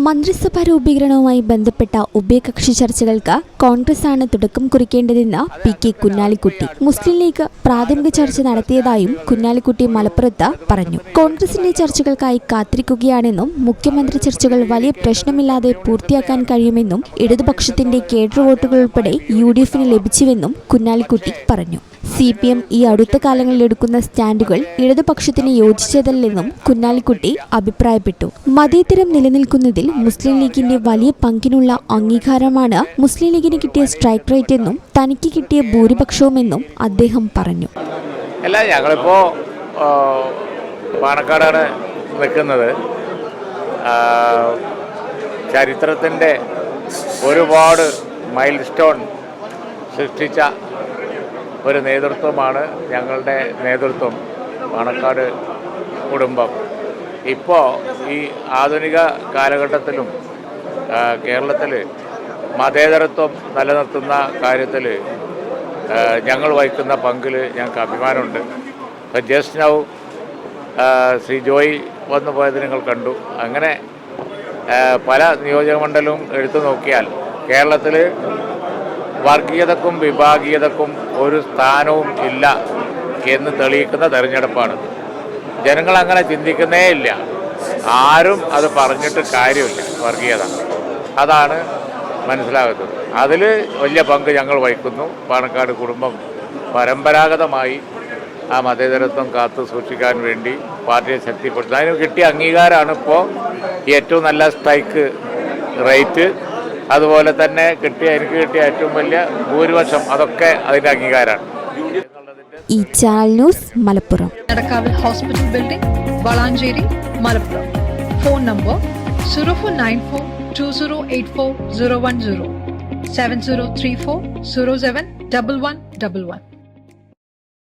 മന്ത്രിസഭാ രൂപീകരണവുമായി ബന്ധപ്പെട്ട ഉഭയകക്ഷി ചർച്ചകൾക്ക് കോൺഗ്രസാണ് തുടക്കം കുറിക്കേണ്ടതെന്ന് പി.കെ. കുഞ്ഞാലിക്കുട്ടി. മുസ്ലിം ലീഗ് പ്രാഥമിക ചർച്ച നടത്തിയതായും കുഞ്ഞാലിക്കുട്ടി മലപ്പുറത്ത് പറഞ്ഞു. കോൺഗ്രസിന്റെ ചർച്ചകൾക്കായി കാത്തിരിക്കുകയാണെന്നും മുഖ്യമന്ത്രി ചർച്ചകൾ വലിയ പ്രശ്നമില്ലാതെ പൂർത്തിയാക്കാൻ കഴിയുമെന്നും ഇടതുപക്ഷത്തിന്റെ കേഡർ വോട്ടുകൾ ഉൾപ്പെടെ യു.ഡി.എഫിന് ലഭിച്ചുവെന്നും കുഞ്ഞാലിക്കുട്ടി പറഞ്ഞു. CPM ഈ അടുത്ത കാലങ്ങളിൽ എടുക്കുന്ന സ്റ്റാൻഡുകൾ ഇടതുപക്ഷത്തിന് യോജിച്ചതല്ലെന്നും കുഞ്ഞാലിക്കുട്ടി അഭിപ്രായപ്പെട്ടു. മതേതരം നിലനിൽക്കുന്നതിൽ മുസ്ലിം ലീഗിന്റെ വലിയ പങ്കിനുള്ള അംഗീകാരമാണ് മുസ്ലിം ലീഗിന് കിട്ടിയ സ്ട്രൈക്ക് റേറ്റ് എന്നും തനിക്ക് കിട്ടിയ ഭൂരിപക്ഷവുമെന്നും അദ്ദേഹം പറഞ്ഞു. അല്ല, ഞങ്ങളിപ്പോ പാണക്കാടാണ് നിൽക്കുന്നത്. ചരിത്രത്തിൻ്റെ ഒരുപാട് മൈൽ സ്റ്റോൺ സൃഷ്ടിച്ച ഒരു നേതൃത്വമാണ് ഞങ്ങളുടെ നേതൃത്വം, പാണക്കാട് കുടുംബം. ഇപ്പോൾ ഈ ആധുനിക കാലഘട്ടത്തിലും കേരളത്തിൽ മതേതരത്വം നിലനിർത്തുന്ന കാര്യത്തിൽ ഞങ്ങൾ വഹിക്കുന്ന പങ്കിൽ ഞങ്ങൾക്ക് അഭിമാനമുണ്ട്. ജസ്റ്റ് നൗ ശ്രീ ജോയി വന്നു പോയത് നിങ്ങൾ കണ്ടു. അങ്ങനെ പല നിയോജകമണ്ഡലവും എടുത്തു നോക്കിയാൽ കേരളത്തിൽ വർഗീയതക്കും വിഭാഗീയതക്കും ഒരു സ്ഥാനവും ഇല്ല എന്ന് തെളിയിക്കുന്ന തെരഞ്ഞെടുപ്പാണ്. ജനങ്ങൾ അങ്ങനെ ചിന്തിക്കുന്നേ ഇല്ല. ആരും അത് പറഞ്ഞിട്ട് കാര്യമില്ല. വർഗീയത അതാണ് മനസ്സിലാകുന്നത്. അതിൽ വലിയ പങ്ക് ഞങ്ങൾ വഹിക്കുന്നു. പാണക്കാട് കുടുംബം പരമ്പരാഗതമായി ആ മതേതരത്വം കാത്തു സൂക്ഷിക്കാൻ വേണ്ടി പാർട്ടിയെ ശക്തിപ്പെടുത്തുന്നു. അതിന് കിട്ടിയ അംഗീകാരമാണ് ഇപ്പോൾ ഏറ്റവും നല്ല സ്ട്രൈക്ക് റേറ്റ്, അതുപോലെ തന്നെ എനിക്ക് കിട്ടിയ ഏറ്റവും വലിയ ഭൂരിപക്ഷം, അതൊക്കെ അതിന്റെ അംഗീകാരമാണ്. ഈ ചാനൽ ന്യൂസ് മലപ്പുറം. നടക്കാവിൽ hospital building, Valanchery, Malappuram. Phone number 0494208410, 7034071111.